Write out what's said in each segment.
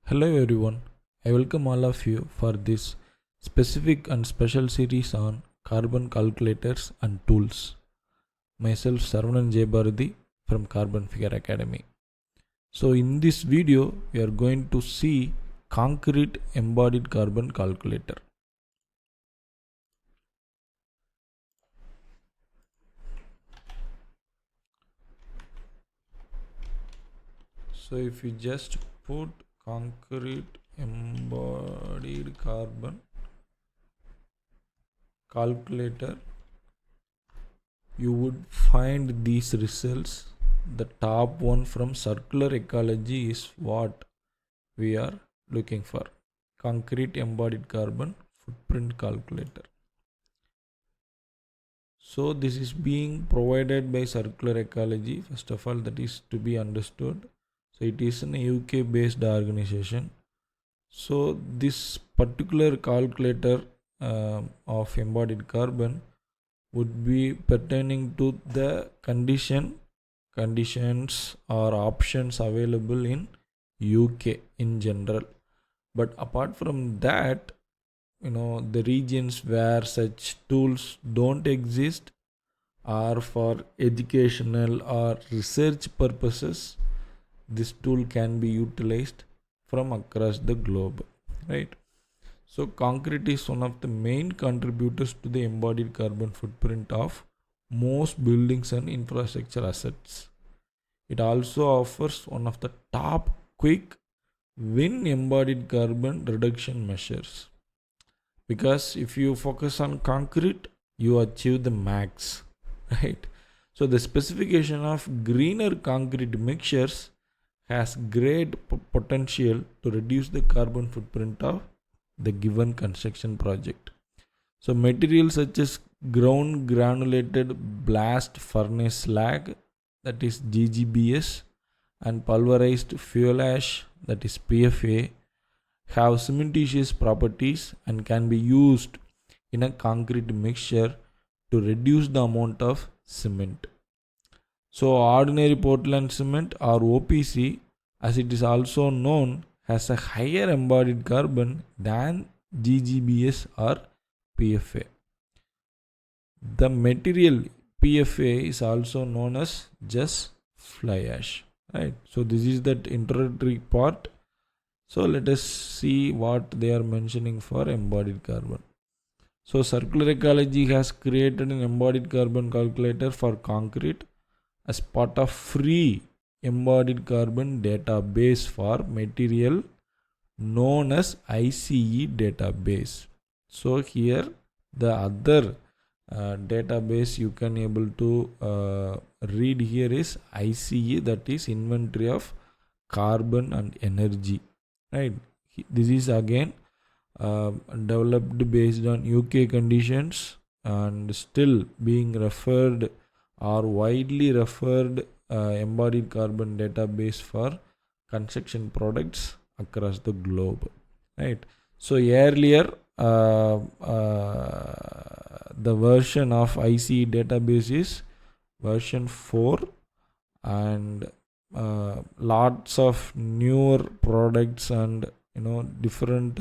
Hello everyone, I welcome all of you for this specific and special series on carbon calculators and tools. Myself Saravanan J. Bharati from Carbon Figure Academy. So in this video, we are going to see concrete embodied carbon calculator. So if you just put concrete embodied carbon calculator, you would find these results. The top one from Circular Ecology is what we are looking for. Concrete embodied carbon footprint calculator. So this is being provided by Circular Ecology. First of all, that is to be understood. So it is an UK based organization. So this particular calculator of embodied carbon would be pertaining to the conditions or options available in UK in general. But apart from that, the regions where such tools don't exist are for educational or research purposes. This tool can be utilized from across the globe, right? So concrete is one of the main contributors to the embodied carbon footprint of most buildings and infrastructure assets. It also offers one of the top quick win embodied carbon reduction measures. Because if you focus on concrete, you achieve the max, right? So the specification of greener concrete mixtures has great potential to reduce the carbon footprint of the given construction project. So materials such as ground granulated blast furnace slag, that is GGBS, and pulverized fuel ash, that is PFA, have cementitious properties and can be used in a concrete mixture to reduce the amount of cement. So ordinary Portland cement or OPC, as it is also known, has a higher embodied carbon than GGBS or PFA. The material PFA is also known as just fly ash, right? So this is that introductory part. So let us see what they are mentioning for embodied carbon. So Circular Ecology has created an embodied carbon calculator for concrete as part of free embodied carbon database for material known as ICE database. So here the other database you can able to read here is ICE, that is inventory of carbon and energy, right? This is again developed based on UK conditions and still being referred or widely referred embodied carbon database for construction products across the globe, right? So earlier the version of ICE database is version 4, and lots of newer products and different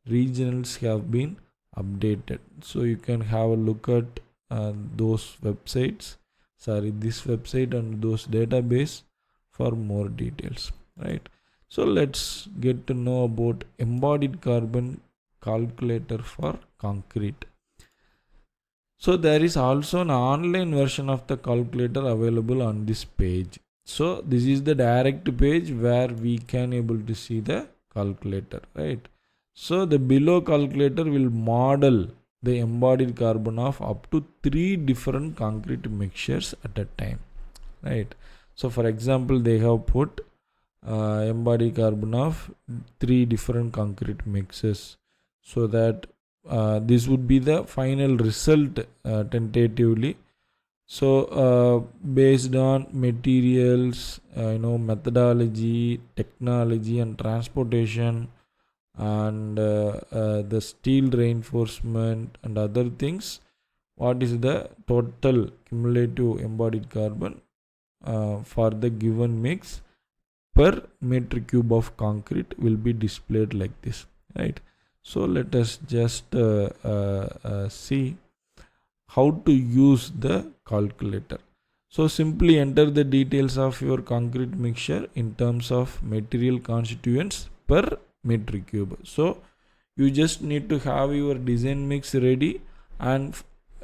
regionals have been updated. So you can have a look at this website and those database for more details, right? So let's get to know about embodied carbon calculator for concrete. So there is also an online version of the calculator available on this page. So this is the direct page where we can able to see the calculator, right? So the below calculator will model the embodied carbon of up to 3 different concrete mixtures at a time, right? So for example, they have put embodied carbon of 3 different concrete mixes, so that this would be the final result tentatively. So based on materials, methodology, technology and transportation, and the steel reinforcement and other things, what is the total cumulative embodied carbon for the given mix per meter cube of concrete will be displayed like this, right? So let us just see how to use the calculator. So simply enter the details of your concrete mixture in terms of material constituents per meter cube. So you just need to have your design mix ready, and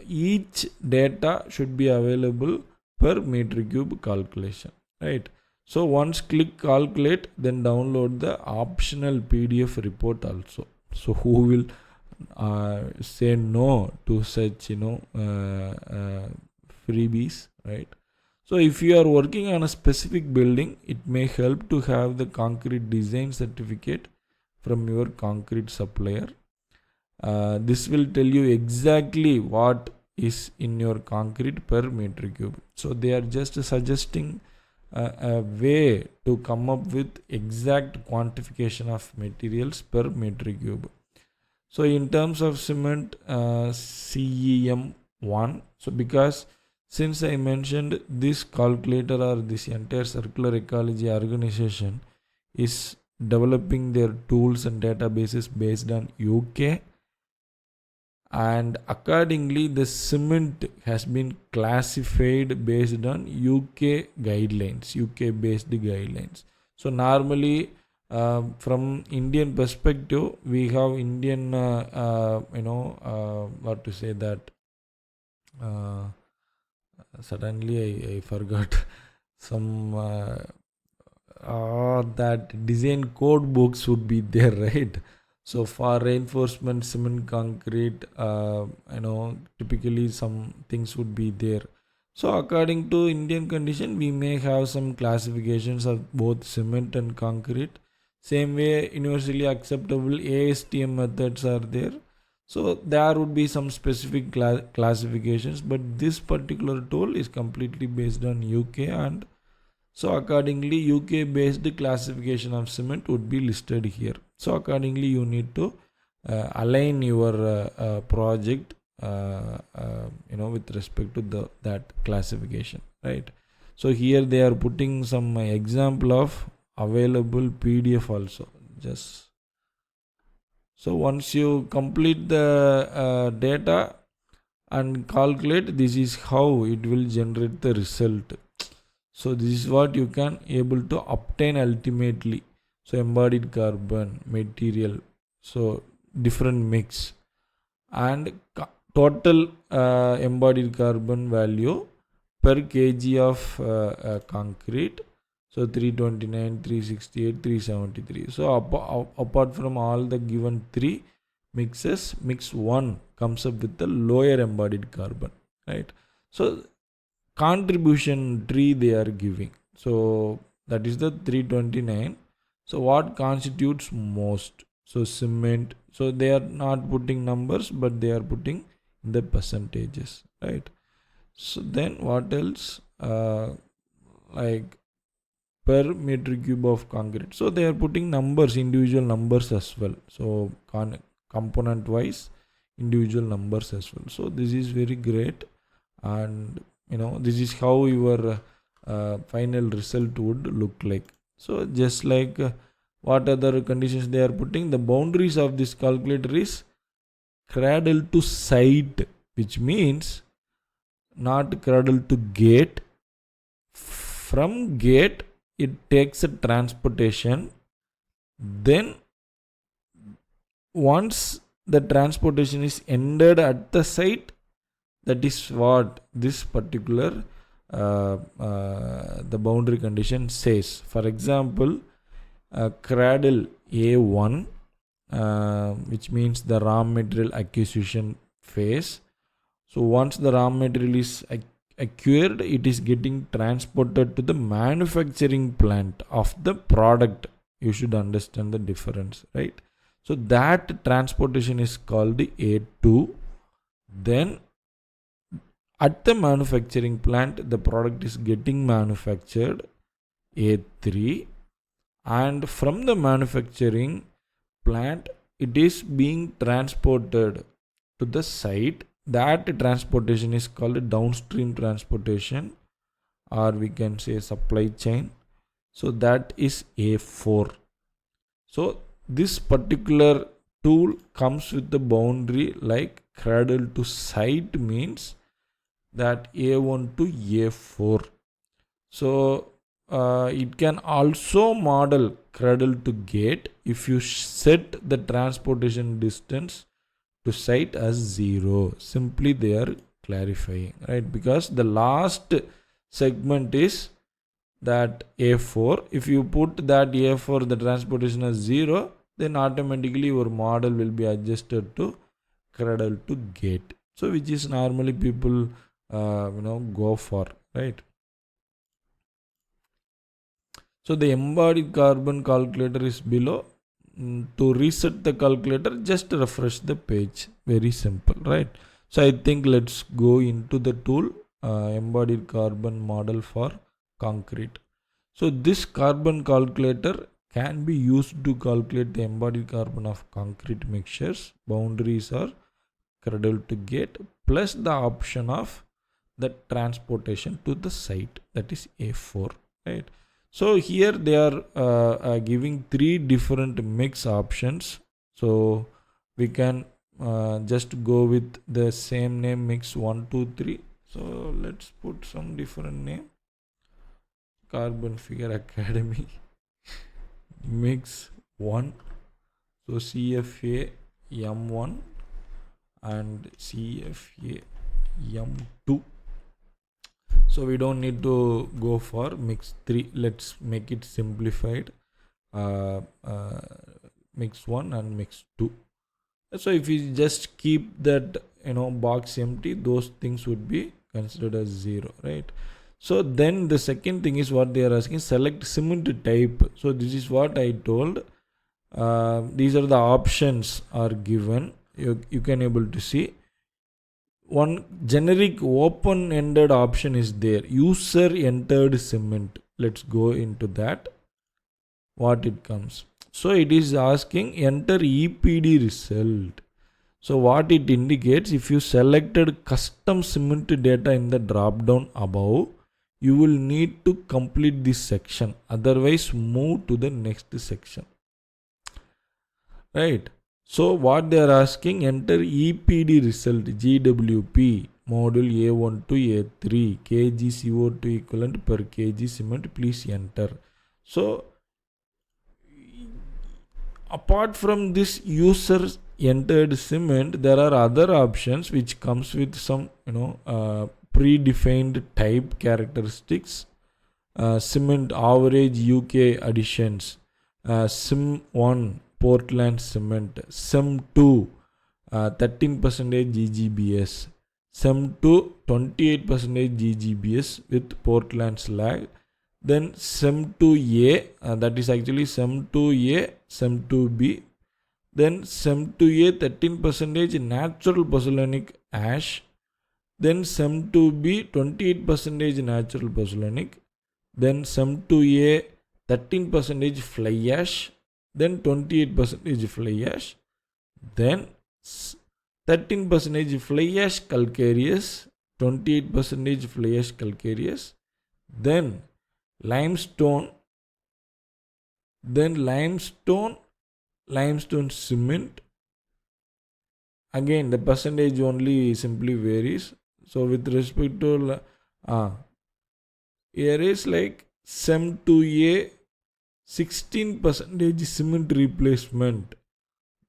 each data should be available per meter cube calculation, right? So once click calculate, then download the optional PDF report also. So who will say no to such freebies, right? So if you are working on a specific building, it may help to have the concrete design certificate from your concrete supplier. This will tell you exactly what is in your concrete per meter cube. So they are just suggesting a way to come up with exact quantification of materials per meter cube. So in terms of cement, CEM1, so because since I mentioned this calculator or this entire circular ecology organization is developing their tools and databases based on UK, and accordingly the cement has been classified based on UK guidelines, UK based guidelines. So normally from Indian perspective, we have Indian what to say that suddenly I forgot some that design code books would be there, right? So for reinforcement cement concrete, typically some things would be there. So according to Indian condition, we may have some classifications of both cement and concrete. Same way, universally acceptable ASTM methods are there. So there would be some specific classifications, but this particular tool is completely based on UK, and so accordingly UK based classification of cement would be listed here. So accordingly you need to align your project with respect to that classification, right? So here they are putting some example of available PDF also. Just so once you complete the data and calculate, this is how it will generate the result. So this is what you can able to obtain ultimately. So embodied carbon material, so different mix, and total embodied carbon value per kg of concrete. So 329, 368, 373. So apart from all the given three mixes, mix 1 comes up with the lower embodied carbon, right? So contribution tree they are giving. So that is the 329. So what constitutes most? So cement. So they are not putting numbers, but they are putting the percentages, right? So then what else? Like per meter cube of concrete. So they are putting numbers, individual numbers as well. So component wise, individual numbers as well. So this is very great, and this is how your final result would look like. So just like what other conditions they are putting, the boundaries of this calculator is cradle to site, which means not cradle to gate. From gate it takes a transportation, then once the transportation is ended at the site, that is what this particular the boundary condition says. For example, cradle A1, which means the raw material acquisition phase. So once the raw material is acquired, it is getting transported to the manufacturing plant of the product. You should understand the difference, right? So that transportation is called A2. Then at the manufacturing plant, the product is getting manufactured, A3, and from the manufacturing plant it is being transported to the site. That transportation is called downstream transportation, or we can say supply chain. So that is A4. So this particular tool comes with the boundary like cradle to site means that A1 to A4. So it can also model cradle to gate if you set the transportation distance to site as 0. Simply they are clarifying, right? Because the last segment is that A4. If you put that A4 the transportation as 0, then automatically your model will be adjusted to cradle to gate. So which is normally people go for, right? So the embodied carbon calculator is below. To reset the calculator, just refresh the page. Very simple, right? So I think let's go into the tool, embodied carbon model for concrete. So this carbon calculator can be used to calculate the embodied carbon of concrete mixtures. Boundaries are cradle to gate plus the option of the transportation to the site, that is A4, right? So here they are giving three different mix options. So we can just go with the same name, mix 1 2 3. So let's put some different name, Carbon Figure Academy mix 1. So CFA M1 and CFA M2. So we don't need to go for mix 3. Let's make it simplified. Uh, uh, Mix 1 and mix 2. So if you just keep that box empty, those things would be considered as 0, right? So then the second thing is what they are asking, select cement type. So this is what I told. These are the options are given. You can able to see one generic open-ended option is there, user entered cement. Let's go into that, what it comes. So it is asking enter EPD result. So what it indicates, if you selected custom cement data in the drop down above, you will need to complete this section, otherwise move to the next section, right? So what they are asking, enter EPD result GWP module A1 to A3 kg CO2 equivalent per kg cement, please enter. So apart from this user entered cement, there are other options which comes with some predefined type characteristics. Cement average UK additions, Sim 1 Portland cement, Sim 2 13% GGBS, Sim 2 28% GGBS with Portland slag. Then Sim 2A, that is actually Sim 2A, Sim 2B. Then Sim 2A 13% natural pozzolanic ash. Then Sim 2B 28% natural pozzolanic. Then Sim 2A 13% fly ash. Then 28% fly ash. Then 13% fly ash calcareous, 28% fly ash calcareous. Then limestone, limestone cement. Again the percentage only simply varies. So with respect to here is like Sem 2A 16% cement replacement,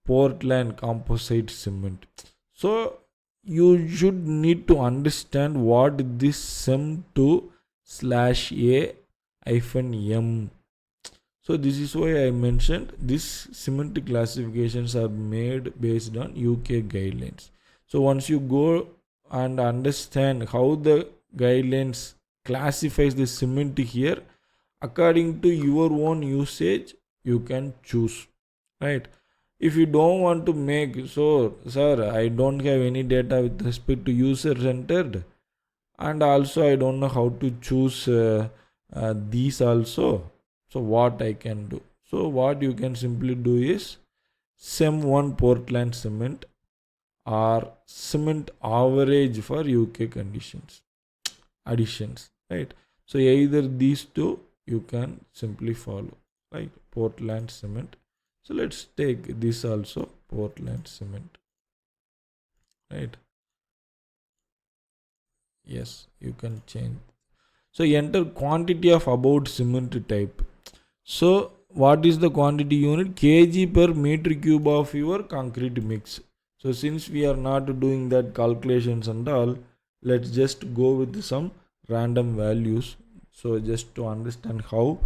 Portland composite cement. So you should need to understand what this Sem 2/A -M. So this is why I mentioned this cement classifications are made based on UK guidelines. So once you go and understand how the guidelines classifies the cement here, according to your own usage, you can choose, right? If you don't want to make, so sir, I don't have any data with respect to user centered, and also I don't know how to choose these also. So what I can do? So what you can simply do is Sem 1 Portland cement or cement average for UK conditions additions, right? So either these two you can simply follow, right? Portland cement. So let's take this also, Portland cement, right? Yes, you can change. So enter quantity of about cement type. So what is the quantity unit? Kg per meter cube of your concrete mix. So since we are not doing that calculations and all, let's just go with some random values. So just to understand how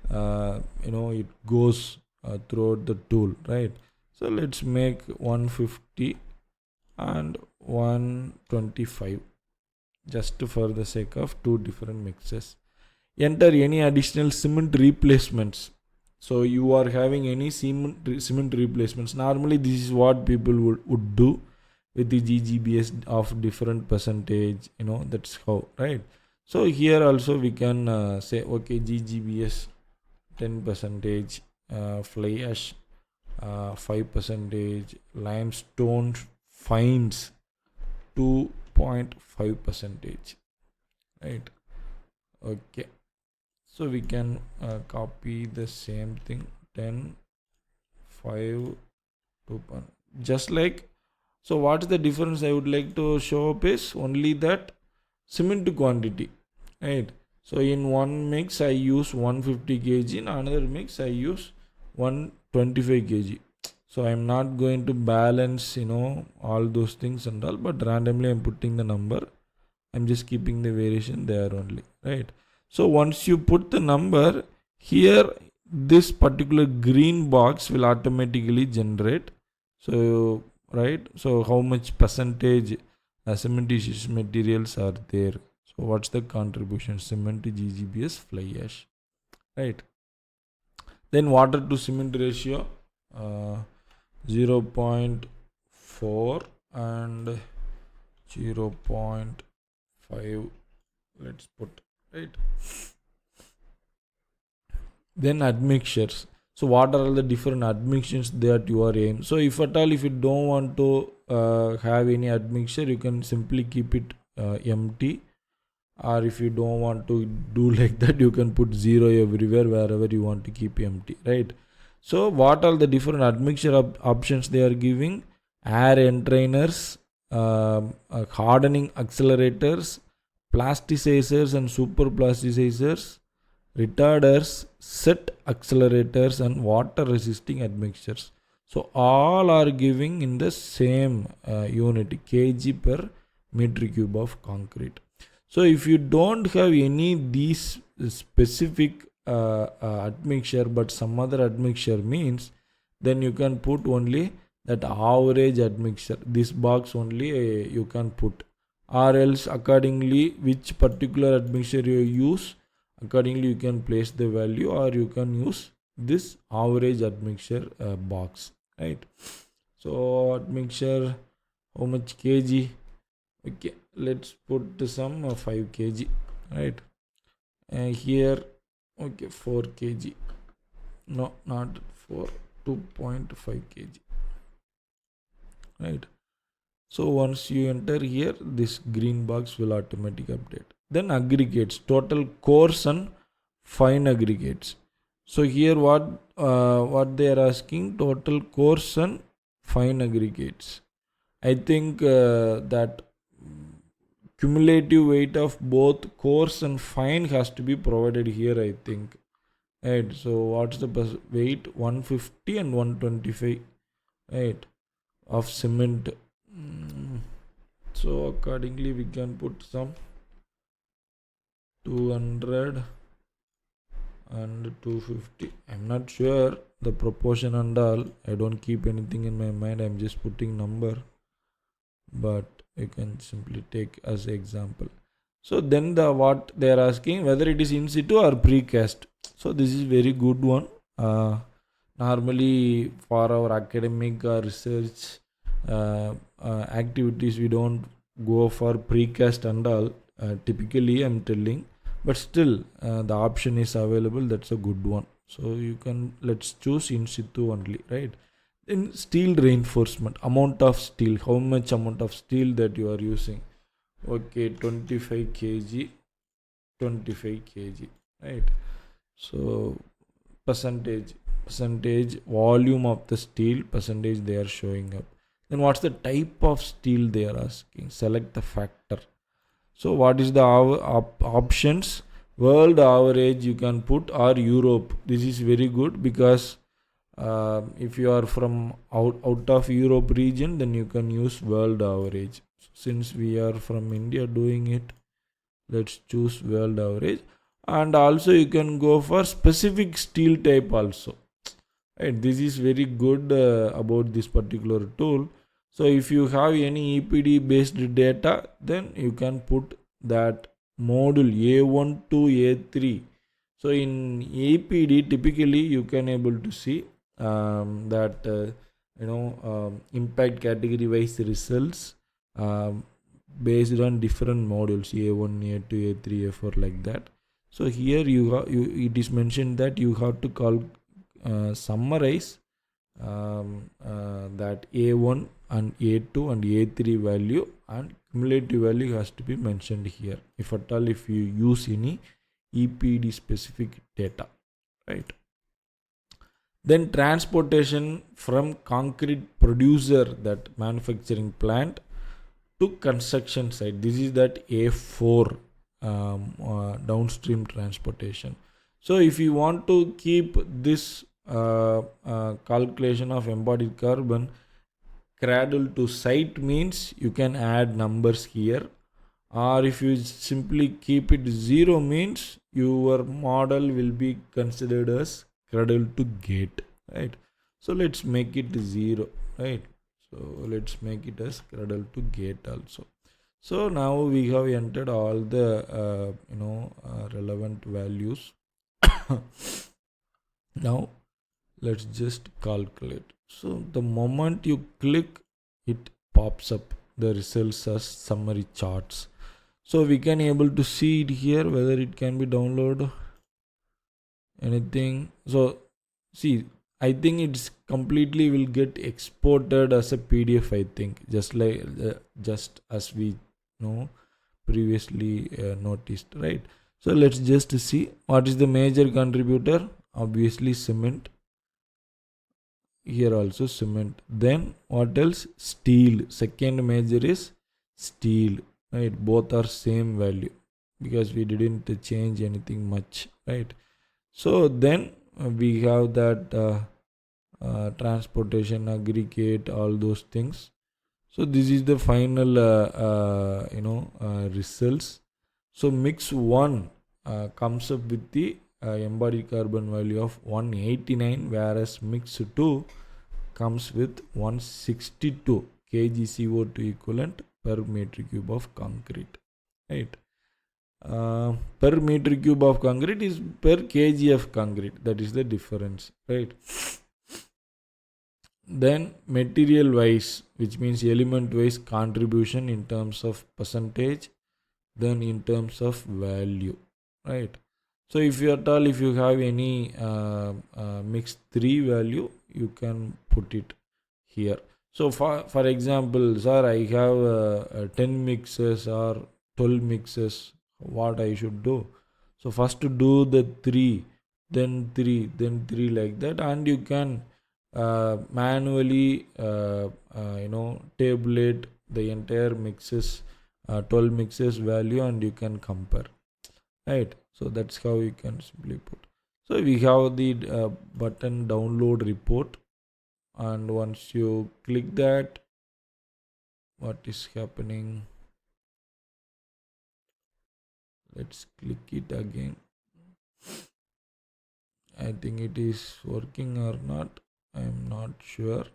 it goes throughout the tool, right? So let's make 150 and 125 just for the sake of two different mixes. Enter any additional cement replacements. So you are having any cement replacements. Normally this is what people would do with the GGBS of different percentage, that's how, right? So here also we can say, okay, GGBS 10 percentage, fly ash 5 percentage, limestone fines 2.5 percentage, right? Okay, so we can copy the same thing, 10, 5, 2, just like. So what is the difference I would like to show up is only that cement quantity, right? So in one mix I use 150 kg, in another mix I use 125 kg. So I'm not going to balance all those things and all, but randomly I'm putting the number. I'm just keeping the variation there only, right? So once you put the number here, this particular green box will automatically generate. So right, so how much percentage cementitious materials are there? So what's the contribution? Cement, GGBS, fly ash, right? Then water to cement ratio, uh, 0.4 and 0.5, let's put, right? Then admixtures. So what are all the different admixtures that you are in? So if at all, if you don't want to have any admixture, you can simply keep it empty. Or if you don't want to do like that, you can put 0 everywhere wherever you want to keep empty, right? So what are the different admixture options they are giving? Air entrainers, hardening accelerators, plasticizers and super plasticizers, retarders, set accelerators, and water resisting admixtures. So all are giving in the same unit, kg per meter cube of concrete. So if you don't have any these specific admixture but some other admixture means, then you can put only that average admixture. This box only you can put, or else accordingly which particular admixture you use, accordingly you can place the value, or you can use this average admixture box, right? So admixture, how much kg? Okay, let's put some 5 kg, right? And here, okay, 4 kg. No, not 4, 2.5 kg, right? So once you enter here, this green box will automatically update. Then aggregates, total coarse and fine aggregates. So here what they are asking, total coarse and fine aggregates. I think that cumulative weight of both coarse and fine has to be provided here, I think, right? So what's the weight? 150 and 125, right, of cement. So accordingly we can put some 200 and 250. I'm not sure the proportion and all. I don't keep anything in my mind. I'm just putting number, but you can simply take as example. So then what they are asking, whether it is in situ or precast. So this is very good one. Normally for our academic research activities, we don't go for precast and all. Typically I'm telling, but still the option is available. That's a good one. So you can, let's choose in situ only, right? In steel reinforcement, amount of steel, how much amount of steel that you are using? Okay, 25 kg, 25 kg, right? So percentage volume of the steel percentage they are showing up. Then what's the type of steel they are asking? Select the factor. So what is the options? World average you can put, or Europe. This is very good because if you are from out of Europe region, then you can use world average. Since we are from India doing it, let's choose world average. And also you can go for specific steel type also. Right, this is very good about this particular tool. So if you have any EPD based data, then you can put that module A1 to A3. So in EPD, typically you can able to see that impact category wise results um, based on different modules A1, A2, A3, A4 like that. So here it is mentioned that you have to summarize that A1 and A2 and A3 value, and cumulative value has to be mentioned here if at all if you use any EPD specific data, right? Then transportation from concrete producer, that manufacturing plant, to construction site. This is that A4 downstream transportation. So if you want to keep this calculation of embodied carbon cradle to site, means you can add numbers here, or if you simply keep it 0 means your model will be considered as cradle to gate, right? So let's make it 0, right? So let's make it as cradle to gate also. So now we have entered all the relevant values. Now let's just calculate. So the moment you click, it pops up the results as summary charts. So we can able to see it here, whether it can be downloaded anything. So see, I think it's completely will get exported as a PDF, I think, just as we know previously noticed, right? So let's just see what is the major contributor. Obviously cement. Here also cement. Then what else? Steel. Second major is steel, right? Both are same value because we didn't change anything much, right? So then we have that transportation, aggregate, all those things. So this is the final results. So mix 1 comes up with the embodied carbon value of 189, whereas mix 2 comes with 162 kg CO2 equivalent per meter cube of concrete, right? Per meter cube of concrete is per kg of concrete, that is the difference, right? Then material wise, which means element wise contribution in terms of percentage, then in terms of value, right? So if you at all if you have any mix 3 value, you can put it here. So for example, sir, I have 10 mixes or 12 mixes, what I should do? So first to do the 3, then 3, then 3 like that, and you can manually tabulate the entire mixes 12 mixes value, and you can compare, right? So that's how you can simply put. So we have the button download report, and once you click that, what is happening? Let's click it again. I think it is working or not, I'm not sure,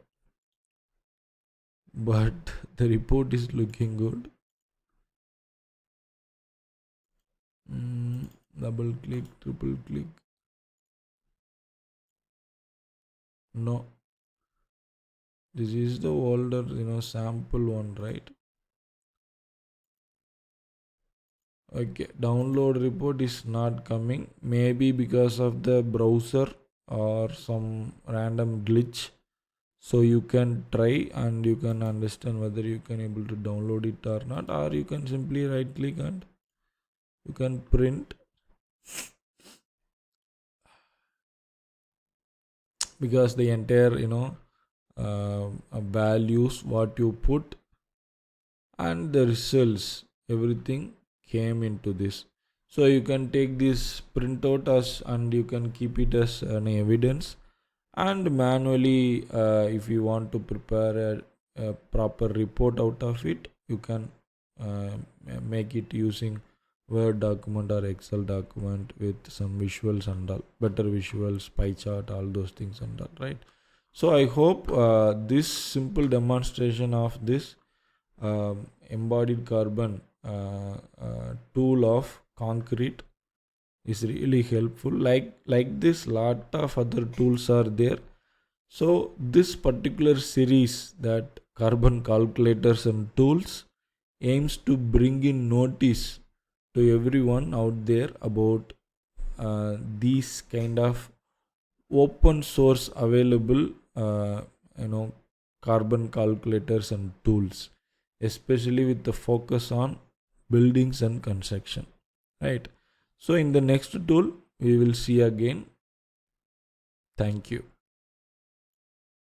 but the report is looking good. Double click, triple click, no, this is the older sample one, right? Okay, download report is not coming, maybe because of the browser or some random glitch. So you can try and you can understand whether you can able to download it or not, or you can simply right click and you can print. because the entire values what you put and the results, everything came into this. So you can take this printout as, and you can keep it as an evidence, and manually if you want to prepare a proper report out of it, you can uh, make it using word document or excel document with some visuals and all, better visuals, pie chart, all those things and all, right? So I hope this simple demonstration of this embodied carbon tool of concrete is really helpful. Like this, lot of other tools are there. So this particular series, that carbon calculators and tools, aims to bring in notice to everyone out there about these kind of open source available you know carbon calculators and tools, especially with the focus on buildings and construction, right? So in the next tool we will see again. Thank you.